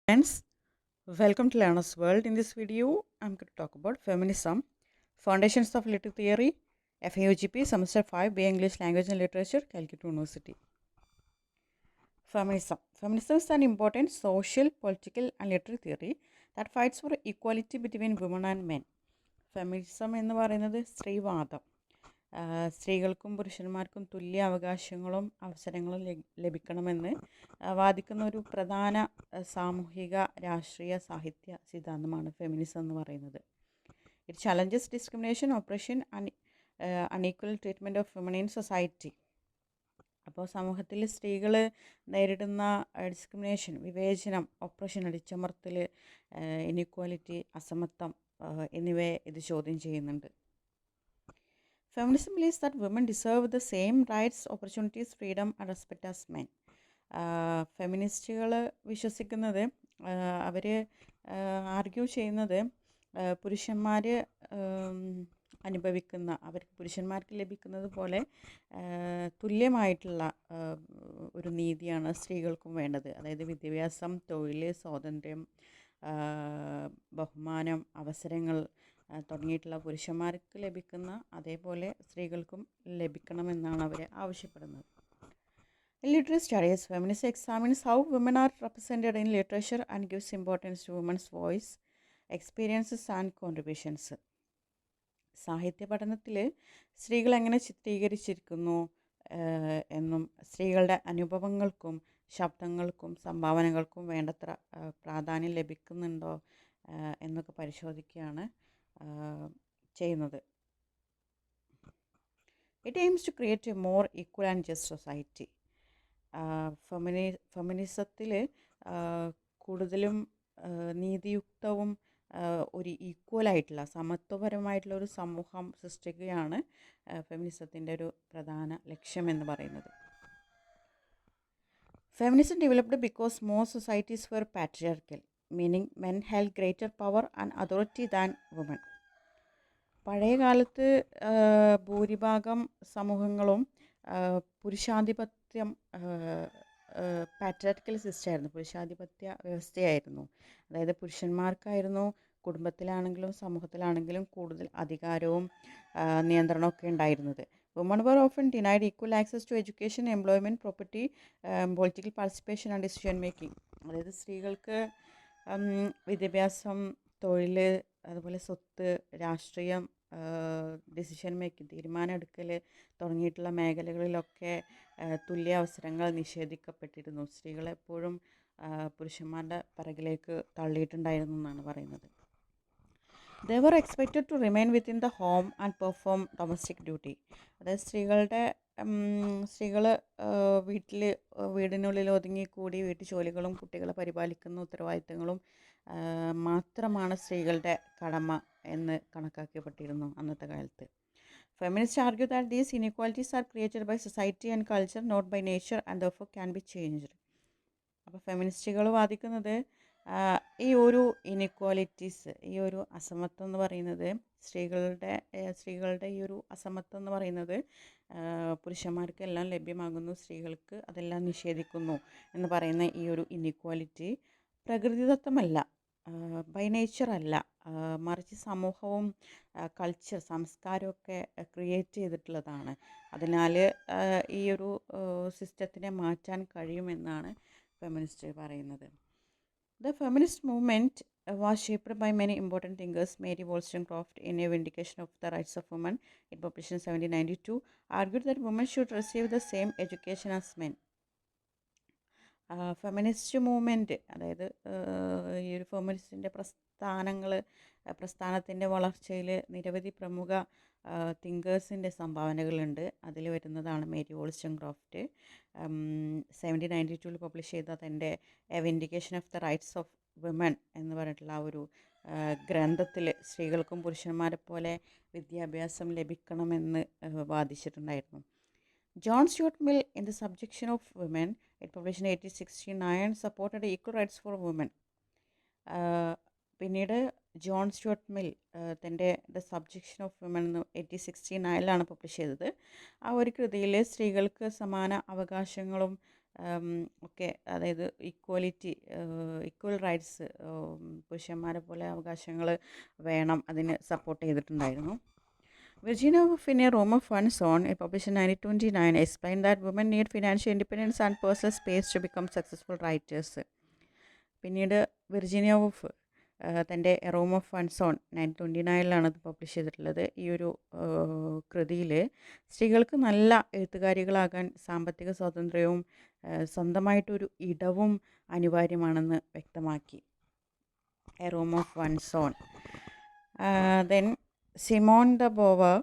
Friends, welcome to Learner's World. In this video, I'm going to talk about feminism, foundations of literary theory, FAUGP, semester 5, BA English Language and Literature, Calcutta University. Feminism is an important social, political, and literary theory that fights for equality between women and men. Feminism എന്ന് പറയുന്നത് സ്ത്രീവാദം, സ്ത്രീകൾക്കും പുരുഷന്മാർക്കും തുല്യ അവകാശങ്ങളും അവസരങ്ങളും ലഭിക്കണമെന്ന് വാദിക്കുന്ന ഒരു പ്രധാന സാമൂഹിക രാഷ്ട്രീയ സാഹിത്യ സിദ്ധാന്തമാണ് ഫെമിനിസം എന്ന് പറയുന്നത്. It challenges discrimination, operation and unequal treatment of women in society. അപ്പോൾ സമൂഹത്തിൽ സ്ത്രീകൾ നേരിടുന്ന ഡിസ്ക്രിമിനേഷൻ, വിവേചനം, ഓപ്പറേഷൻ, അടിച്ചമർത്തൽ, ഇനീക്വാലിറ്റി, അസമത്വം എന്നിവയെ ഇത് ചോദ്യം ചെയ്യുന്നുണ്ട്. Feminism believes that women deserve the same rights, opportunities, freedom and respect as men. ഫെമിനിസ്റ്റുകൾ വിശ്വസിക്കുന്നത്, അവർ ആർഗ്യൂ ചെയ്യുന്നത്, പുരുഷന്മാർ അനുഭവിക്കുന്ന, പുരുഷന്മാർക്ക് ലഭിക്കുന്നത് പോലെ തുല്യമായിട്ടുള്ള ഒരു നീതിയാണ് സ്ത്രീകൾക്കും വേണ്ടത്. അതായത് വിദ്യാഭ്യാസം, തൊഴിൽ, സ്വാതന്ത്ര്യം, ബഹുമാനം, അവസരങ്ങൾ തുടങ്ങിയിട്ടുള്ള പുരുഷന്മാർക്ക് ലഭിക്കുന്ന അതേപോലെ സ്ത്രീകൾക്കും ലഭിക്കണമെന്നാണ് അവർ ആവശ്യപ്പെടുന്നത്. Literary studies feminist examines how women are represented in literature and gives importance to women's voice, experiences and contributions. സാഹിത്യ പഠനത്തിൽ സ്ത്രീകൾ എങ്ങനെ ചിത്രീകരിച്ചിരിക്കുന്നു എന്നും സ്ത്രീകളുടെ അനുഭവങ്ങൾക്കും ശബ്ദങ്ങൾക്കും സംഭാവനകൾക്കും വേണ്ടത്ര പ്രാധാന്യം ലഭിക്കുന്നുണ്ടോ എന്നൊക്കെ പരിശോധിക്കുകയാണ് ചെയ്യുന്നത്. It aims to create a more equal and just society. ഫെമിനിസത്തിൽ കൂടുതലും നീതിയുക്തവും ഒരു ഈക്വലായിട്ടുള്ള സമത്വപരമായിട്ടുള്ള ഒരു സമൂഹം സൃഷ്ടിക്കുകയാണ് ഫെമിനിസത്തിൻ്റെ ഒരു പ്രധാന ലക്ഷ്യമെന്ന് പറയുന്നത്. Feminism developed because most societies were patriarchal, meaning men held greater power and authority than women. പഴയ കാലത്ത് ഭൂരിഭാഗം സമൂഹങ്ങളും പുരുഷാധിപത്യം, പാട്രിയാർക്കൽ സിസ്റ്റമായിരുന്നു, പുരുഷാധിപത്യ വ്യവസ്ഥയായിരുന്നു. അതായത് പുരുഷന്മാർക്കായിരുന്നു കുടുംബത്തിലാണെങ്കിലും സമൂഹത്തിലാണെങ്കിലും കൂടുതൽ അധികാരവും നിയന്ത്രണമൊക്കെ ഉണ്ടായിരുന്നത്. Women were often denied equal access to education, employment, property, political participation and decision making. അതായത് സ്ത്രീകൾക്ക് വിദ്യാഭ്യാസം, തൊഴിൽ, അതുപോലെ സ്വത്ത്, രാഷ്ട്രീയം, ഡിസിഷൻ മേക്കിംഗ്, തീരുമാനം എടുക്കൽ തുടങ്ങിയിട്ടുള്ള മേഖലകളിലൊക്കെ തുല്യ അവസരങ്ങൾ നിഷേധിക്കപ്പെട്ടിരുന്നു. സ്ത്രീകളെപ്പോഴും പുരുഷന്മാരുടെ പിറകിലേക്ക് തള്ളിയിട്ടുണ്ടായിരുന്നു എന്നാണ് പറയുന്നത്. They were expected to remain within the home and perform domestic duty. അതായത് സ്ത്രീകൾ വീടിനുള്ളിൽ ഒതുങ്ങിക്കൂടി വീട്ടുജോലികളും കുട്ടികളെ പരിപാലിക്കുന്ന ഉത്തരവാദിത്തങ്ങളും മാത്രമാണ് സ്ത്രീകളുടെ കടമ എന്ന് കണക്കാക്കപ്പെട്ടിരുന്നു അന്നത്തെ കാലത്ത്. Feminists argue that these inequalities are created by society and culture, not by nature, and therefore can be changed. അപ്പോൾ ഫെമിനിസ്റ്റുകൾ വാദിക്കുന്നത് ഈ ഒരു ഇനിക്വാലിറ്റീസ്, ഈ ഒരു അസമത്വം എന്ന് പറയുന്നത്, സ്ത്രീകളുടെ ഈ ഒരു അസമത്വം എന്ന് പറയുന്നത് പുരുഷന്മാർക്ക് എല്ലാം ലഭ്യമാകുന്നു, സ്ത്രീകൾക്ക് അതെല്ലാം നിഷേധിക്കുന്നു എന്ന് പറയുന്ന ഈ ഒരു ഇനിക്വാലിറ്റി പ്രകൃതിദത്തമല്ല, ബൈ നേച്ചർ അല്ല, മറിച്ച് സമൂഹവും കൾച്ചർ, സംസ്കാരമൊക്കെ ക്രിയേറ്റ് ചെയ്തിട്ടുള്ളതാണ്. അതിനാൽ ഈ ഒരു സിസ്റ്റത്തിനെ മാറ്റാൻ കഴിയുമെന്നാണ് ഫെമിനിസ്റ്റ് പറയുന്നത്. The feminist movement was shaped by many important thinkers. Mary Wollstonecraft, in A Vindication of the Rights of Women, it published in 1792, argued that women should receive the same education as men. Feminist movement, അതായത് ഈ ഒരു ഫെമിനിസ്റ്റിൻ്റെ പ്രസ്ഥാനത്തിൻ്റെ വളർച്ചയിൽ നിരവധി പ്രമുഖ തിങ്കേഴ്സിൻ്റെ സംഭാവനകളുണ്ട്. അതിൽ വരുന്നതാണ് Mary വോൾസ്റ്റൺക്രാഫ്റ്റ് 1792 publish ചെയ്ത തൻ്റെ a vindication of the rights of women എന്ന് പറഞ്ഞിട്ടുള്ള ആ ഒരു ഗ്രന്ഥത്തിൽ സ്ത്രീകൾക്കും പുരുഷന്മാരെ പോലെ വിദ്യാഭ്യാസം ലഭിക്കണമെന്ന് വാദിച്ചിട്ടുണ്ടായിരുന്നു. John Stuart Mill in the subjection of women, it publish in 1869, supported equal rights for woman. പിന്നീട് ജോൺ സ്റ്റുവർട്ട് മിൽ തൻ്റെ the subjection of women 1869 publish ചെയ്തത്. ആ ഒരു കൃതിയിൽ സ്ത്രീകൾക്ക് സമാന അവകാശങ്ങളും ഒക്കെ, അതായത് ഈക്വൽ റൈറ്റ്സ്, പുരുഷന്മാരെ പോലെ അവകാശങ്ങൾ വേണം, അതിന് സപ്പോർട്ട് ചെയ്തിട്ടുണ്ടായിരുന്നു. Virginia Woolf in a Room of One's Own, it published in 1929, explained that women need financial independence and personal space to become successful writers. പിന്നീട് വിർജീനിയ വുൾഫ് തൻ്റെ a room of one's own 1929 അത് publish ചെയ്തിട്ടുള്ളത്. ഈ ഒരു കൃതിയിൽ സ്ത്രീകൾക്ക് നല്ല എഴുത്തുകാരികളാകാൻ സാമ്പത്തിക സ്വാതന്ത്ര്യവും സ്വന്തമായിട്ടൊരു ഇടവും അനിവാര്യമാണെന്ന് വ്യക്തമാക്കി. A room of one's own. Then Simone de Beauvoir,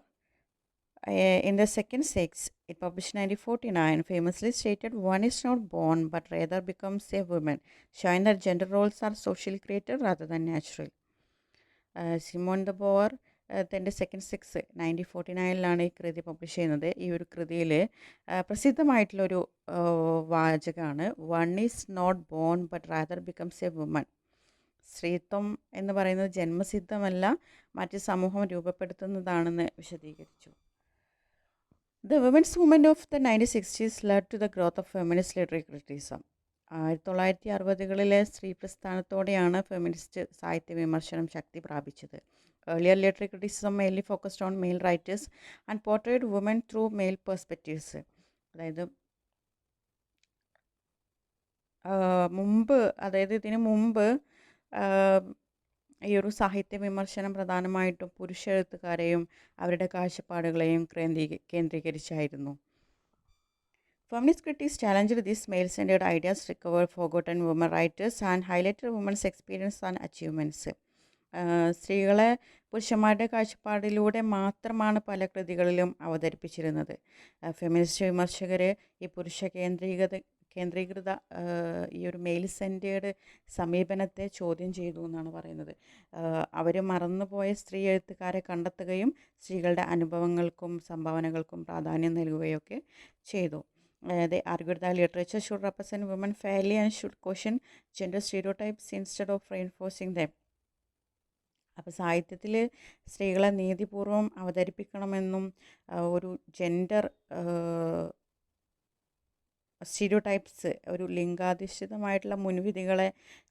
in the second sex, it published in 1949, famously stated, "One is not born, but rather becomes a woman," showing that gender roles are socially created rather than natural. Simone de Beauvoir തൻ്റെ second sex 1949 ഈ കൃതി publish ചെയ്യുന്നത്. ഈ ഒരു കൃതിയിൽ പ്രസിദ്ധമായിട്ടുള്ളൊരു വാചകമാണ്, "one is not born but rather becomes a woman." സ്ത്രീത്വം എന്ന് പറയുന്നത് ജന്മസിദ്ധമല്ല, മറ്റ് സമൂഹം രൂപപ്പെടുത്തുന്നതാണെന്ന് വിശദീകരിച്ചു. The women's movement of the 1960s led to the growth of feminist literary criticism. 1960-കളിലെ സ്ത്രീ പ്രസ്ഥാനത്തോടെയാണ് ഫെമിനിസ്റ്റ് സാഹിത്യ വിമർശനം ശക്തി പ്രാപിച്ചത്. Earlier literary criticism mainly focused on male writers and portrait woman through male perspectives. അതായത് ഇതിനു മുമ്പ് ഈ ഒരു സാഹിത്യ വിമർശനം പ്രധാനമായിട്ടും പുരുഷ എഴുത്തുകാരെയും അവരുടെ കാഴ്ചപ്പാടുകളെയും കേന്ദ്രീകരിച്ചായിരുന്നു. Feminist critics challenged these male-centered ideas, recovered forgotten women writers, and highlighted women's experience and achievements. സ്ത്രീകളെ പുരുഷന്മാരുടെ കാഴ്ചപ്പാടിലൂടെ മാത്രമാണ് പല കൃതികളിലും അവതരിപ്പിച്ചിരുന്നത്. ഫെമിനിസ്റ്റ് വിമർശകർ ഈ പുരുഷ കേന്ദ്രീകൃത ഈ ഒരു മെയിൽ സെൻറ്റേഡ് സമീപനത്തെ ചോദ്യം ചെയ്തു എന്നാണ് പറയുന്നത്. അവർ മറന്നുപോയ സ്ത്രീ എഴുത്തുകാരെ കണ്ടെത്തുകയും സ്ത്രീകളുടെ അനുഭവങ്ങൾക്കും സംഭാവനകൾക്കും പ്രാധാന്യം നൽകുകയൊക്കെ ചെയ്തു. They argued that literature should represent women fairly and should caution gender stereotypes instead of reinforcing them. അപ്പോൾ സാഹിത്യത്തിൽ സ്ത്രീകളെ നീതിപൂർവം അവതരിപ്പിക്കണമെന്നും ഒരു ജെൻഡർ സ്റ്റീരിയോടൈപ്സ്, ഒരു ലിംഗാധിഷ്ഠിതമായിട്ടുള്ള മുൻവിധികളെ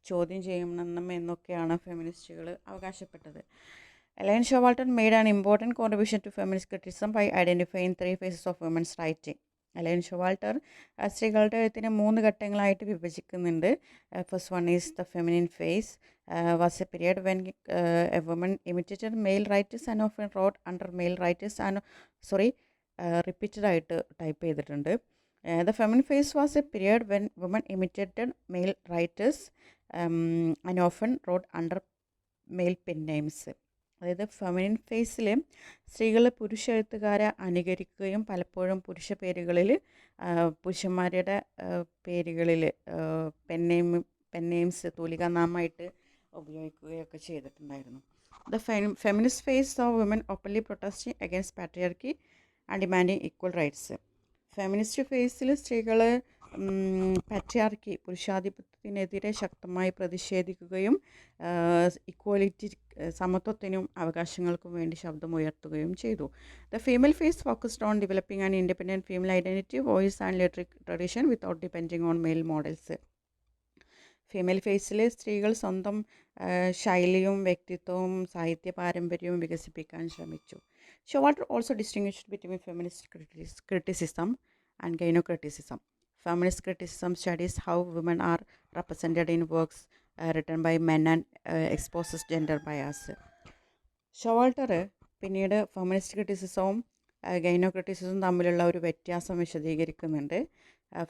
ചോദ്യം ചെയ്യണം എന്നൊക്കെയാണ് ഫെമിനിസ്റ്റുകൾ അവകാശപ്പെട്ടത്. Elaine Showalter made an important contribution to feminist criticism by identifying 3 phases of women's writing. Elaine Showalter സ്ത്രീകളുടെ എഴുത്തിനെ 3 ഘട്ടങ്ങളായിട്ട് വിഭജിക്കുന്നുണ്ട്. First one is the feminine phase, was a period when a woman imitated male writers and often wrote under male writers and repeated ആയിട്ട് type ചെയ്തിട്ടുണ്ട്. The feminine phase was a period when women imitated male writers and often wrote under male pen names. അതായത് feminine ഫേസിൽ സ്ത്രീകൾ പുരുഷ എഴുത്തുകാരെ അനുകരിക്കുകയും പലപ്പോഴും പുരുഷ പേരുകളിൽ പുരുഷന്മാരുടെ പേരുകളിൽ പെൻ നെയിംസ് തൂലികാനാമമായിട്ട് ഉപയോഗിക്കുകയൊക്കെ ചെയ്തിട്ടുണ്ടായിരുന്നു. The feminist phase saw women openly protesting against patriarchy and demanding equal rights. Feminist ഫേസിൽ സ്ത്രീകൾ പാട്രിയാർക്കി, പുരുഷാധിപത്യത്തിനെതിരെ ശക്തമായി പ്രതിഷേധിക്കുകയും ഇക്വാലിറ്റി, സമത്വത്തിനും അവകാശങ്ങൾക്കും വേണ്ടി ശബ്ദമുയർത്തുകയും ചെയ്തു. The female phase focused on developing an independent female identity, voice and literary tradition without depending on male models. ഫീമെയിൽ ഫേസിൽ സ്ത്രീകൾ സ്വന്തം ശൈലിയും വ്യക്തിത്വവും സാഹിത്യ പാരമ്പര്യവും വികസിപ്പിക്കാൻ ശ്രമിച്ചു. Showalter also distinguished between feminist criticism and gynocriticism. Feminist criticism studies how women are represented in works written by men and exposes gender bias. Showalter പിന്നീട് ഫെമിനിസ്റ്റ് ക്രിറ്റിസിസവും ഗൈനോക്രിറ്റിസിസവും തമ്മിലുള്ള ഒരു വ്യത്യാസം വിശദീകരിക്കുന്നുണ്ട്.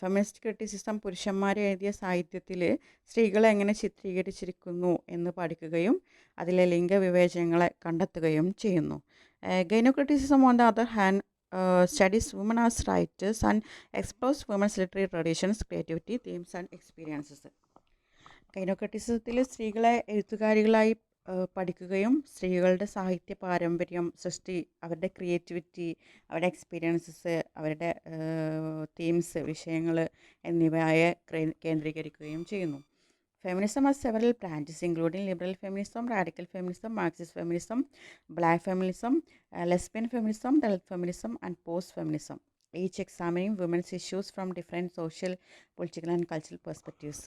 ഫെമിനിസ്റ്റ് ക്രിറ്റിസിസം പുരുഷന്മാർ എഴുതിയ സാഹിത്യത്തിൽ സ്ത്രീകളെ എങ്ങനെ ചിത്രീകരിച്ചിരിക്കുന്നു എന്ന് പഠിക്കുകയും അതിലെ ലിംഗവിവേചനങ്ങളെ കണ്ടെത്തുകയും ചെയ്യുന്നു. Gynocriticism, on the other hand, studies women as writers and explores women's literary traditions, creativity, themes and experiences. ഗൈനോക്രിറ്റിസത്തിൽ സ്ത്രീകളെ എഴുത്തുകാരികളായി പഠിക്കുകയും സ്ത്രീകളുടെ സാഹിത്യ പാരമ്പര്യം, സൃഷ്ടി, അവരുടെ ക്രിയേറ്റിവിറ്റി, അവരുടെ എക്സ്പീരിയൻസസ്, അവരുടെ തീംസ്, വിഷയങ്ങൾ എന്നിവയെ കേന്ദ്രീകരിക്കുകയും ചെയ്യുന്നു. Feminism has several branches including liberal feminism, radical feminism, Marxist feminism, black feminism, lesbian feminism, Dalit feminism and post-feminism. each examining women's issues from different social, political and cultural perspectives.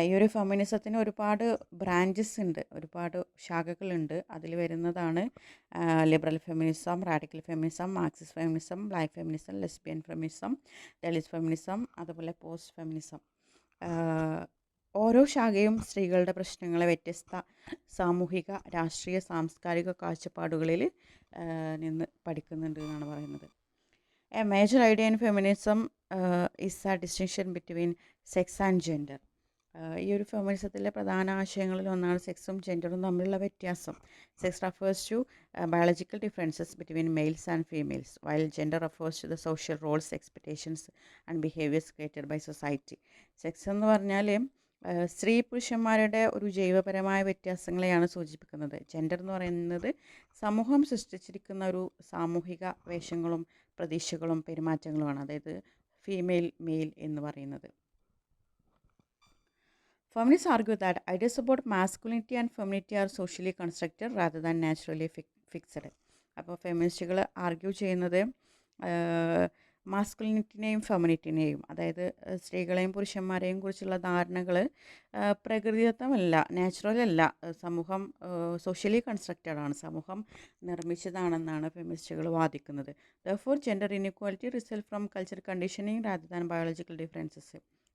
ഈ ഒരു ഫെമിനിസത്തിന് ഒരുപാട് branches ഉണ്ട്, ഒരുപാട് ശാഖകളുണ്ട്. അതിൽ വരുന്നതാണ് liberal feminism, radical feminism, Marxist feminism, black feminism, lesbian feminism, Dalit feminism, അതുപോലെ post feminism. ഓരോ ശാഖയും സ്ത്രീകളുടെ പ്രശ്നങ്ങളെ വ്യത്യസ്ത സാമൂഹിക, രാഷ്ട്രീയ, സാംസ്കാരിക കാഴ്ചപ്പാടുകളിൽ നിന്ന് പഠിക്കുന്നുണ്ട് എന്നാണ് പറയുന്നത്. A major idea in feminism is A distinction between sex and gender. ഈ ഒരു ഫെമിനിസത്തിലെ പ്രധാന ആശയങ്ങളിൽ ഒന്നാണ് സെക്സും ജെൻഡറും തമ്മിലുള്ള വ്യത്യാസം. Sex refers to biological differences between males and females, while gender refers to the social roles, expectations and behaviours created by society. Sex എന്ന് പറഞ്ഞാൽ സ്ത്രീ പുരുഷന്മാരുടെ ഒരു ജൈവപരമായ വ്യത്യാസങ്ങളെയാണ് സൂചിപ്പിക്കുന്നത്. ജെൻഡർ എന്ന് പറയുന്നത് സമൂഹം സൃഷ്ടിച്ചിരിക്കുന്ന ഒരു സാമൂഹിക വേഷങ്ങളും പ്രതീക്ഷകളും പെരുമാറ്റങ്ങളുമാണ്, അതായത് ഫീമെയിൽ മെയിൽ എന്ന് പറയുന്നത്. Feminists argue that ideas about masculinity and femininity are socially constructed rather than naturally fixed. അപ്പോൾ ഫെമിനിസ്റ്റുകൾ ആർഗ്യൂ ചെയ്യുന്നത് മാസ്കുലിനിറ്റിനെയും ഫെമിനിറ്റിനെയും, അതായത് സ്ത്രീകളെയും പുരുഷന്മാരെയും കുറിച്ചുള്ള ധാരണകൾ പ്രകൃതിദത്തമല്ല, നാച്ചുറൽ അല്ല, സമൂഹം സോഷ്യലി കൺസ്ട്രക്റ്റഡ് ആണ്, സമൂഹം നിർമ്മിച്ചതാണെന്നാണ് ഫെമിനിസ്റ്റുകൾ വാദിക്കുന്നത്. Therefore, gender inequality results from cultural conditioning rather than biological differences.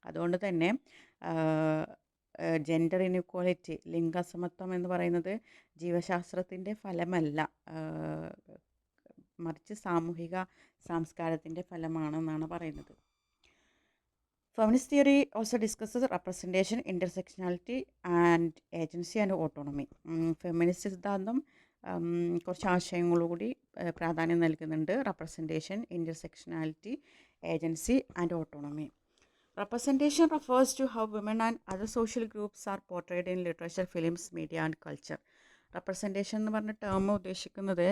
അതുകൊണ്ട് തന്നെ ജെൻഡർ ഇൻഇക്വാലിറ്റി, ലിംഗസമത്വം എന്ന് പറയുന്നത് ജീവശാസ്ത്രത്തിൻ്റെ ഫലമല്ല, മറിച്ച് സാമൂഹിക സംസ്കാരത്തിൻ്റെ ഫലമാണെന്നാണ് പറയുന്നത്. Feminist theory also discusses representation, intersectionality and agency and autonomy. Feminist സിദ്ധാന്തം കുറച്ച് ആശയങ്ങളോടുകൂടി പ്രാധാന്യം നൽകുന്നുണ്ട്: representation, intersectionality, agency and autonomy. Representation refers to how women and other social groups are portrayed in literature, films, media and culture. Representation എന്ന് പറഞ്ഞ term ഉദ്ദേശിക്കുന്നത്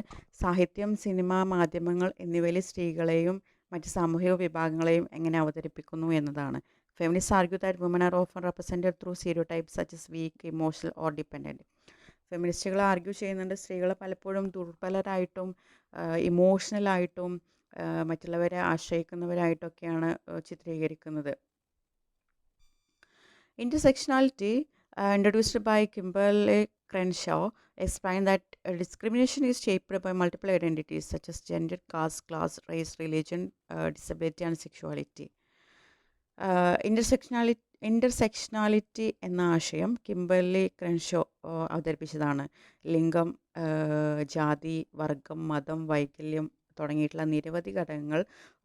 സാഹിത്യം, cinema, മാധ്യമങ്ങൾ എന്നിവയിൽ സ്ത്രീകളെയും മറ്റ് സാമൂഹിക വിഭാഗങ്ങളെയും എങ്ങനെ അവതരിപ്പിക്കുന്നു എന്നതാണ്. Feminist argue that women are often represented through stereotypes such as weak, emotional or dependent. ഫെമിനിസ്റ്റുകൾ ആർഗ്യൂ ചെയ്യുന്നുണ്ട് സ്ത്രീകൾ പലപ്പോഴും ദുർബലരായിട്ടും ഇമോഷണലായിട്ടും മറ്റുള്ളവരെ ആശ്രയിക്കുന്നവരായിട്ടൊക്കെയാണ് ചിത്രീകരിക്കുന്നത്. Intersectionality, introduced by Kimberly Crenshaw, explained that discrimination is shaped by multiple identities such as gender, caste, class, race, religion, disability and sexuality. Intersectionality എന്ന ആശയം Kimberley Crenshaw അവതരിപ്പിച്ചതാണ്. ലിംഗം, ജാതി, വർഗം, മതം, വൈകല്യം തുടങ്ങിയിട്ടുള്ള നിരവധി ഘടകങ്ങൾ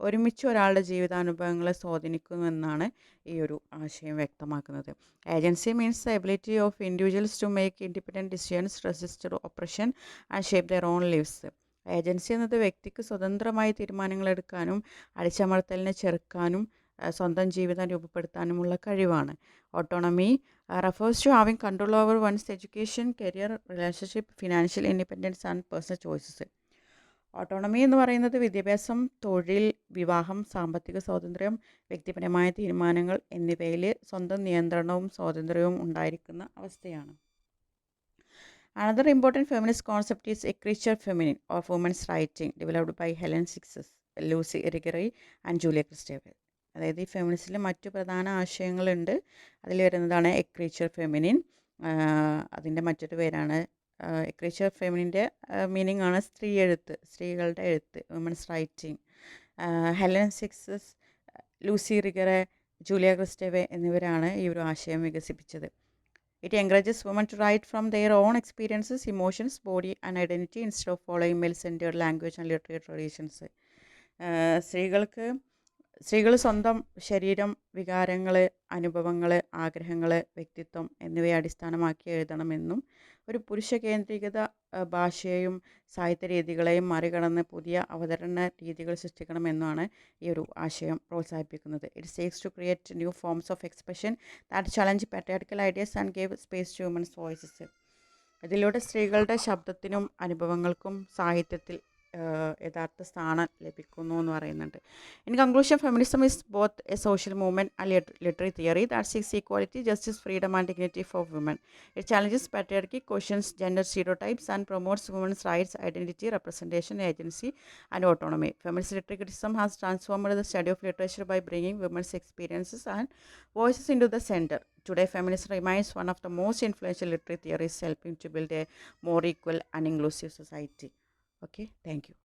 ഒരുമിച്ച് ഒരാളുടെ ജീവിതാനുഭവങ്ങളെ സ്വാധീനിക്കുന്നുവെന്നാണ് ഈ ഒരു ആശയം വ്യക്തമാക്കുന്നത്. Agency means the ability of individuals to make independent decisions, resist operation and shape their own lives. Agency എന്നത് വ്യക്തിക്ക് സ്വതന്ത്രമായി തീരുമാനങ്ങളെടുക്കാനും അടിച്ചമർത്തലിനെ ചെറുക്കാനും സ്വന്തം ജീവിതം രൂപപ്പെടുത്താനുമുള്ള കഴിവാണ്. Autonomy refers to having control over one's education, career, relationship, financial independence and personal choices. Autonomy എന്ന് പറയുന്നത് വിദ്യാഭ്യാസം, തൊഴിൽ, വിവാഹം, സാമ്പത്തിക സ്വാതന്ത്ര്യം, വ്യക്തിപരമായ തീരുമാനങ്ങൾ എന്നിവയിൽ സ്വന്തം നിയന്ത്രണവും സ്വാതന്ത്ര്യവും ഉണ്ടായിരിക്കുന്ന അവസ്ഥയാണ്. Another important feminist concept is écriture féminine or women's writing, developed by Helen Sixes, Lucy Irigaray and Julia Kristeva. അതായത് ഈ ഫെമിനിസ്റ്റിൽ മറ്റു പ്രധാന ആശയങ്ങളുണ്ട്. അതിൽ വരുന്നതാണ് എക്രീച്ചർ ഫെമിനിൻ. അതിൻ്റെ മറ്റൊരു പേരാണ് എക്രീച്ചർ ഫെമിനിൻ്റെ മീനിങ് ആണ് സ്ത്രീ എഴുത്ത്, സ്ത്രീകളുടെ എഴുത്ത്, women's writing. Helen Cixous, Luce Irigaray, Julia Kristeva എന്നിവരാണ് ഈ ഒരു ആശയം വികസിപ്പിച്ചത്. It encourages women to write from their own experiences, emotions, body and identity instead of following male centred language and literary traditions. സ്ത്രീകൾ സ്വന്തം ശരീരം, വികാരങ്ങൾ, അനുഭവങ്ങൾ, ആഗ്രഹങ്ങൾ, വ്യക്തിത്വം എന്നിവയെ അടിസ്ഥാനമാക്കി എഴുതണമെന്നും ഒരു പുരുഷ കേന്ദ്രീകൃത ഭാഷയെയും സാഹിത്യ രീതികളെയും മറികടന്ന് പുതിയ അവതരണ രീതികൾ സൃഷ്ടിക്കണമെന്നാണ് ഈ ഒരു ആശയം പ്രോത്സാഹിപ്പിക്കുന്നത്. It seeks to create new forms of expression that challenge patriarchal ideas and gave space to women's voices. ഇതിലൂടെ സ്ത്രീകളുടെ ശബ്ദത്തിനും അനുഭവങ്ങൾക്കും സാഹിത്യത്തിൽ യഥാർത്ഥ സ്ഥാനം ലഭിക്കുന്നു എന്ന് പറയുന്നുണ്ട്. In conclusion, feminism is both A social movement and literary theory that seeks equality, justice, freedom and dignity for women. It challenges patriarchy, questions gender stereotypes, and promotes women's rights, identity, representation, agency, and autonomy. Feminist literary criticism has transformed the study of literature by bringing women's experiences and voices into the center. Today, feminism remains one of the most influential literary theories, helping to build a more equal and inclusive society. Okay, thank you.